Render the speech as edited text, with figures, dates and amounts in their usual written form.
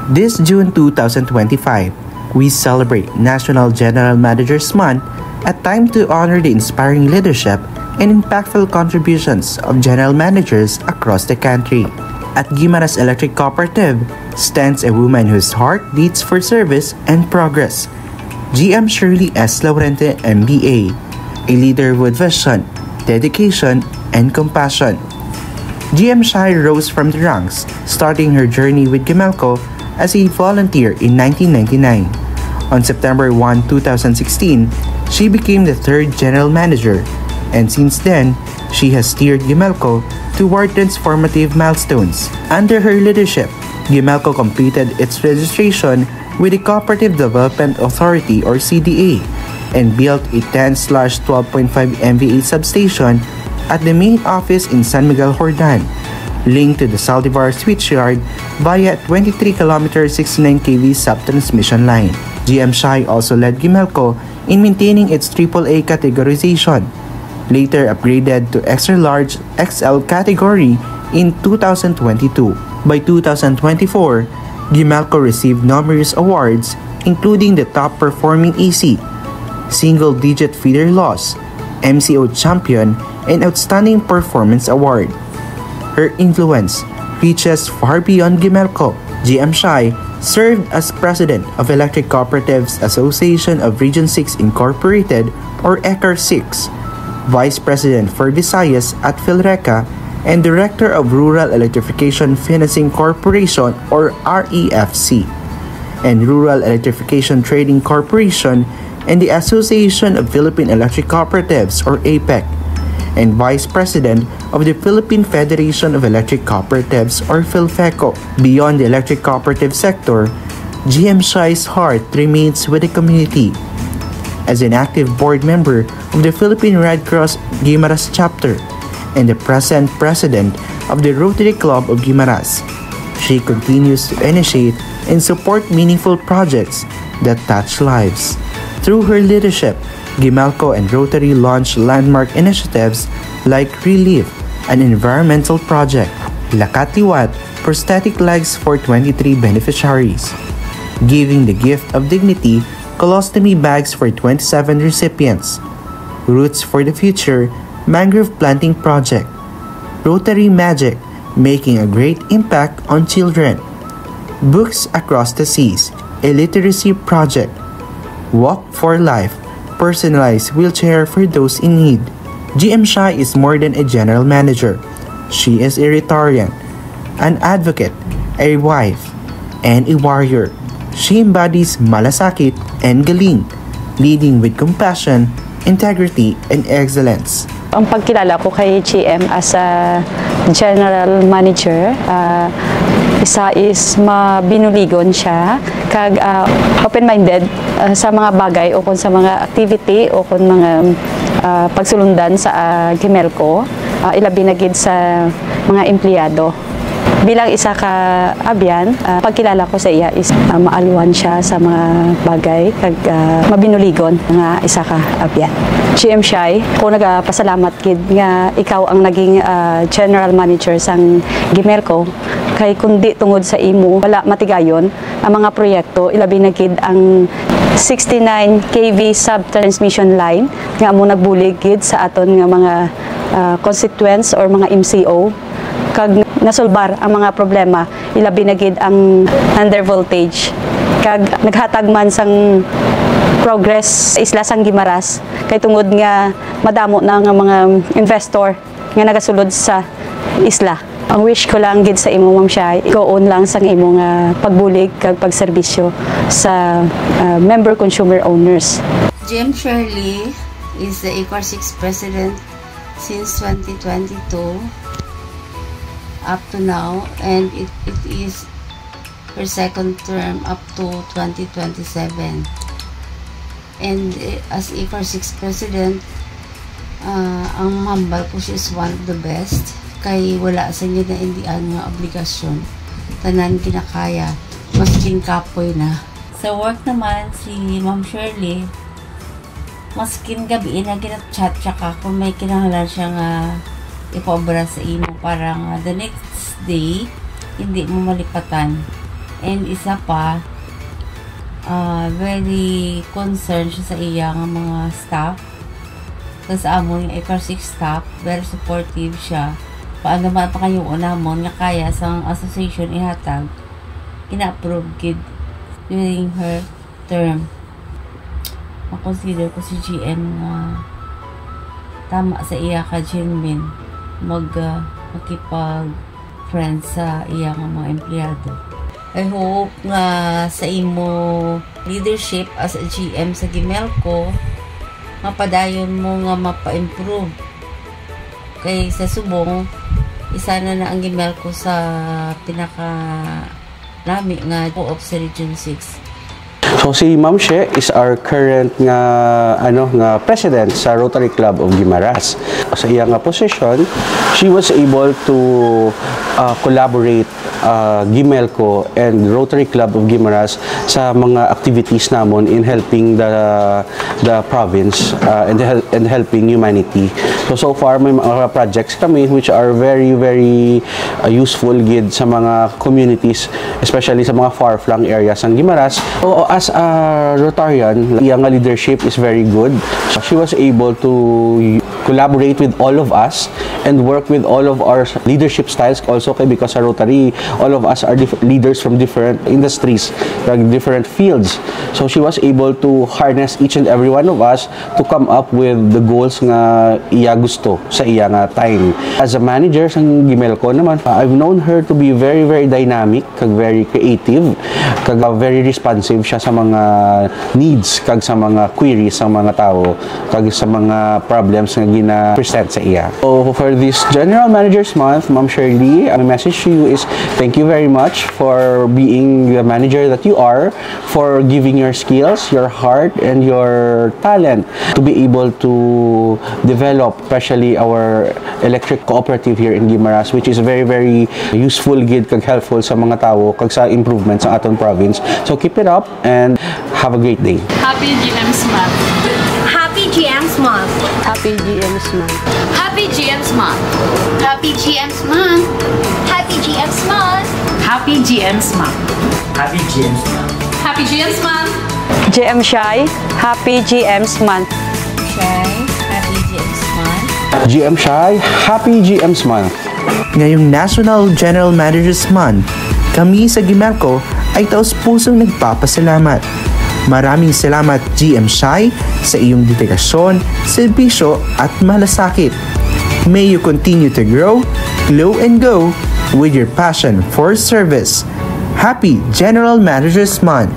This June 2025, we celebrate National General Managers Month, a time to honor the inspiring leadership and impactful contributions of general managers across the country. At Guimaras Electric Cooperative stands a woman whose heart beats for service and progress. GM Shirley S. Laurente, MBA, a leader with vision, dedication, and compassion. GM Shai rose from the ranks, starting her journey with Gimelco as a volunteer in 1999. On September 1, 2016, she became the third general manager, and since then, she has steered Gimelco toward transformative milestones. Under her leadership, Gimelco completed its registration with the Cooperative Development Authority or CDA and built a 10/12.5 MVA substation at the main office in San Miguel, Jordan, linked to the Saldivar switchyard via 23km 69 kV sub-transmission line. GM Shai also led Gimelco in maintaining its AAA categorization, later upgraded to extra large XL category in 2022. By 2024, Gimelco received numerous awards including the Top Performing EC, Single Digit Feeder Loss, MCO Champion, and Outstanding Performance Award. Her influence reaches far beyond Gimelco. GM Shai served as President of Electric Cooperatives Association of Region 6 Incorporated or ECAR 6, Vice President for Visayas at Philreca, and Director of Rural Electrification Financing Corporation or REFC, and Rural Electrification Trading Corporation and the Association of Philippine Electric Cooperatives or APEC, and Vice President of the Philippine Federation of Electric Cooperatives or PhilFeco. Beyond the electric cooperative sector, GM Shai's heart remains with the community. As an active board member of the Philippine Red Cross Guimaras chapter and the present president of the Rotary Club of Guimaras, she continues to initiate and support meaningful projects that touch lives. Through her leadership, Gimelco and Rotary launched landmark initiatives like Relief, an environmental project, Lakat Liwat, prosthetic legs for 23 beneficiaries, Giving the Gift of Dignity, colostomy bags for 27 recipients, Roots for the Future, mangrove planting project, Rotary Magic, making a great impact on children, Books Across the Seas, a literacy project, Walk for Life, personalized wheelchair for those in need. GM Shai is more than a general manager. She is a Rotarian, an advocate, a wife, and a warrior. She embodies malasakit and galing, leading with compassion, integrity, and excellence. Ang pagkilala ko kay GM as a general manager, isa is mabinuligon siya, kag open-minded sa mga bagay o kung sa mga activity o kung mga pagsulundan sa Gimelco, ilabi na gid sa mga empleyado. Bilang isa ka abyan, pagkilala ko sa iya is maaluan siya sa mga bagay kag mabinuligon nga isa ka abyan. GM Shai, ko nagapasalamat gid nga ikaw ang naging general manager sang Gimelco, kay kundi tungod sa imo wala matigayon ang mga proyekto, ilabi na gid ang 69 kV sub-transmission line nga amo nagbulig gid sa aton nga mga constituents or mga MCO, kag nasulbar ang mga problema, ilabi na gid ang under voltage, kag naghatag man sang progress sa isla sang Guimaras, kay tungod nga madamo na nga mga investor nga nagasulod sa isla. Ang wish ko lang gid sa imo, Ma'am Shai, go-on lang sang imo nga pagbulig kag pagserbisyo sa member consumer owners. GM Shirley is the ECAR 6 president since 2022 up to now, and it is her second term up to 2027. And as ECAR 6 president, ang mambal ko siya is one of the best, kay wala sa niya na indian nga obligasyon, tanan kinakaya, masking kapoy na. Sa work naman, si Ma'am Shirley, maskin gabi na ginat-chat ka kung may kinahanglan siya nga ipobra sa imo, para nga the next day hindi mo malipatan And isa pa, very concerned siya sa iyang mga staff. Sa amon yung FR6 staff, very supportive siya. Paano man pa kayong unamon nga kaya sa association ihatag, ina-approve gid during her term. Makonsider ko si GM na tama sa iya ka genuine makipag-friend sa iya mga empleyado. I hope nga sa imo leadership as a GM sa Gimelco, mapadayon mo nga mapa-improve. Kay sa subong, isa na ang Gimelco sa pinaka nami nga co-op sa Region 6. So si Ma'am She is our current nga president sa Rotary Club of Guimaras. Sa iya nga position, she was able to collaborate Gimelco and Rotary Club of Guimaras sa mga activities namon in helping the province and helping humanity. So far may mga projects kami which are very useful gid sa mga communities, especially sa mga far-flung areas ng Guimaras. So as a Rotarian, iyang leadership is very good. So she was able to collaborate with all of us and work with all of our leadership styles also because sa Rotary, all of us are leaders from different industries, different fields. So she was able to harness each and every one of us to come up with the goals nga iya gusto sa iya nga time. As a manager sa Gimelco naman, I've known her to be very dynamic, kag very creative, kag very responsive siya sa mga needs, kag sa mga queries sa mga tao, kag sa mga problems nga gina-present sa iya. So for this General Managers Month, Ma'am Shirley, my message to you is thank you very much for being the manager that you are, for giving your skills, your heart, and your talent to be able to develop especially our electric cooperative here in Guimaras, which is very useful gid kag helpful sa mga tao kag sa improvement sa aton province. So keep it up and have a great day. Happy GM's Month. Happy GM's Month. Happy GM's Month. Happy GM's Month. Happy GM's Month. Happy GM's Month. Happy GM's Month. Happy James Month. Happy GM's Month. GM Shy, Happy GM's Month. Happy GM's Month. GM Shy, Happy GM's Month. Ngayong National General Managers Month, kami sa Gimelco ay taos-pusong nagpapasalamat. Maraming salamat GM Shy sa iyong dedikasyon, serbisyo at malasakit. May you continue to grow, glow and go with your passion for service. Happy General Managers Month!